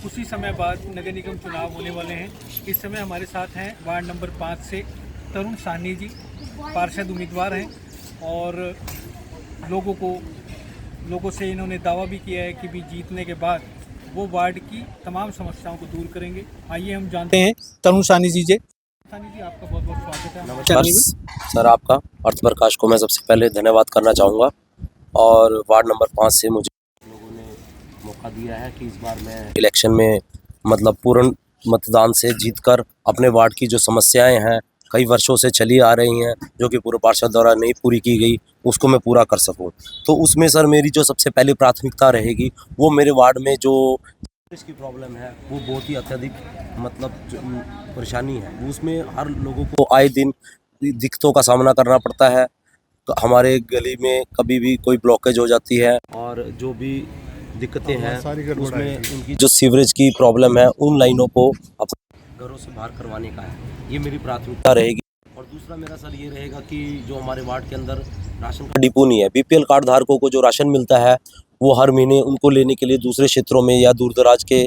कुछ समय बाद नगर निगम चुनाव होने वाले हैं। इस समय हमारे साथ हैं वार्ड नंबर 5 से तरुण साहनी जी, पार्षद उम्मीदवार हैं और लोगों से इन्होंने दावा भी किया है कि भी जीतने के बाद वो वार्ड की तमाम समस्याओं को दूर करेंगे। आइए हम जानते हैं तरुण साहनी जी से। साहनी जी, आपका बहुत बहुत स्वागत है। नमस्कार सर, आपका अर्थ प्रकाश को मैं सबसे पहले धन्यवाद करना चाहूँगा और वार्ड नंबर 5 से मुझे लोगों ने मौका दिया है कि इस बार मैं इलेक्शन में मतलब पूर्ण मतदान से जीतकर अपने वार्ड की जो समस्याएं हैं कई वर्षों से चली आ रही हैं, जो कि पूर्व पार्षद द्वारा नहीं पूरी की गई, उसको मैं पूरा कर सकूं। तो उसमें सर मेरी जो सबसे पहली प्राथमिकता रहेगी वो मेरे वार्ड में जो की प्रॉब्लम है वो बहुत ही अत्यधिक मतलब परेशानी है। उसमें हर लोगों को आए दिन दिक्कतों का सामना करना पड़ता है। तो हमारे गली में कभी भी कोई ब्लॉकेज हो जाती है और जो भी दिक्कतें हैं उसमें उनकी जो सीवरेज की प्रॉब्लम है उन लाइनों को अपने घरों से बाहर करवाने का है, ये मेरी प्राथमिकता रहेगी। और दूसरा मेरा सर ये रहेगा कि जो हमारे वार्ड के अंदर राशन का डिपो नहीं है, बीपीएल कार्ड धारकों को जो राशन मिलता है वो हर महीने उनको लेने के लिए दूसरे क्षेत्रों में या दूर दराज के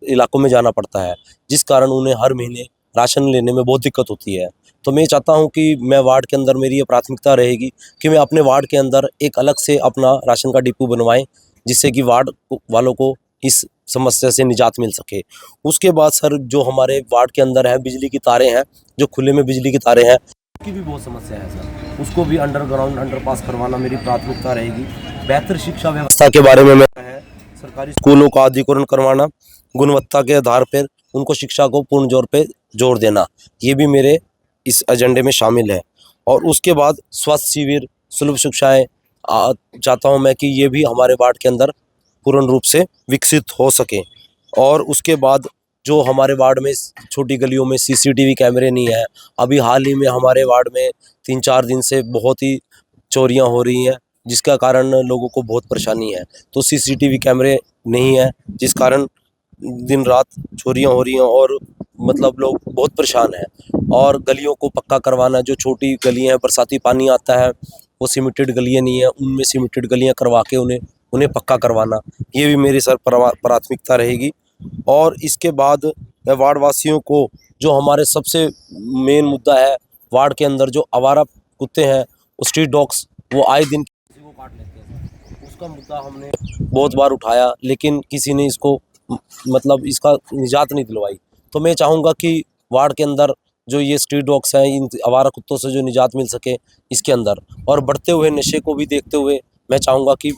इलाकों में जाना पड़ता है, जिस कारण उन्हें हर महीने राशन लेने में बहुत दिक्कत होती है। तो मैं चाहता हूं कि मैं वार्ड के अंदर मेरी ये प्राथमिकता रहेगी कि मैं अपने वार्ड के अंदर एक अलग से अपना राशन का डिपो बनवाएं, जिससे कि वार्ड वालों को इस समस्या से निजात मिल सके। उसके बाद सर जो हमारे वार्ड के अंदर है बिजली की तारें हैं, जो खुले में बिजली की तारें हैं, उसकी भी बहुत समस्या है सर, उसको भी अंडरग्राउंड अंडरपास करवाना मेरी प्राथमिकता रहेगी। बेहतर शिक्षा व्यवस्था के बारे में है सरकारी स्कूलों का अधिग्रहण करवाना, गुणवत्ता के आधार पर उनको शिक्षा को पूर्ण जोर पे जोर देना, ये भी मेरे इस एजेंडे में शामिल है। और उसके बाद स्वास्थ्य शिविर, सुलभ शिक्षाएं चाहता हूं मैं कि ये भी हमारे वार्ड के अंदर पूर्ण रूप से विकसित हो सके। और उसके बाद जो हमारे वार्ड में छोटी गलियों में सीसीटीवी कैमरे नहीं है, अभी हाल ही में हमारे वार्ड में 3-4 दिन से बहुत ही चोरियां हो रही हैं, जिसका कारण लोगों को बहुत परेशानी है। तो सीसीटीवी कैमरे नहीं है, जिस कारण दिन रात चोरियां हो रही हैं और मतलब लोग बहुत परेशान हैं। और गलियों को पक्का करवाना, जो छोटी गलियां हैं बरसाती पानी आता है वो सीमेंटेड गलियां नहीं है, उनमें सीमेंटेड गलियां करवा के उन्हें पक्का करवाना, ये भी मेरी सर प्राथमिकता रहेगी। और इसके बाद मैं वार्ड वासियों को जो हमारे सबसे मेन मुद्दा है वार्ड के अंदर, जो आवारा कुत्ते हैं स्ट्रीट डॉग्स, वो आए दिन किसी को काट लेते हैं, उसका मुद्दा हमने बहुत बार उठाया लेकिन किसी ने इसको मतलब इसका निजात नहीं दिलवाई। तो मैं चाहूँगा कि वार्ड के अंदर जो ये स्ट्रीट डॉग्स हैं, इन आवारा कुत्तों से जो निजात मिल सके इसके अंदर। और बढ़ते हुए नशे को भी देखते हुए मैं चाहूँगा कि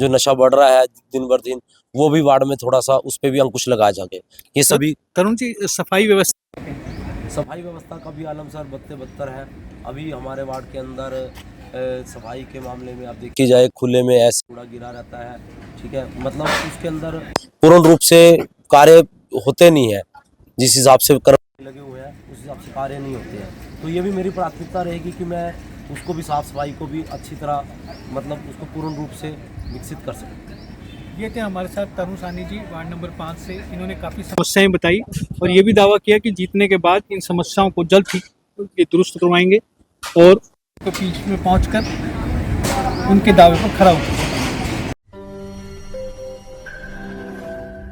जो नशा बढ़ रहा है दिन बर दिन, वो भी वार्ड में थोड़ा सा उस पर भी अंकुश लगाया जाए। ये सभी तरुण जी, सफाई व्यवस्था का भी आलम सर बदतर है। अभी हमारे वार्ड के अंदर सफाई के मामले में आप देखी जाए, खुले में ऐसे कूड़ा गिरा रहता है, ठीक है, मतलब उसके अंदर पूर्ण रूप से कार्य होते नहीं है, जिस हिसाब से कर्मचारी लगे हुए हैं उस हिसाब से कार्य नहीं होते हैं। तो ये भी मेरी प्राथमिकता रहेगी कि मैं उसको भी साफ सफाई को भी अच्छी तरह मतलब उसको पूर्ण रूप से विकसित कर सकूँ। ये थे हमारे साथ तरुण साहनी जी, वार्ड नंबर 5 से। इन्होंने काफ़ी समस्याएं बताई और ये भी दावा किया कि जीतने के बाद इन समस्याओं को जल्द ही ये दुरुस्त करवाएंगे और बीच में पहुंचकर उनके दावे पर खरा उतरेंगे।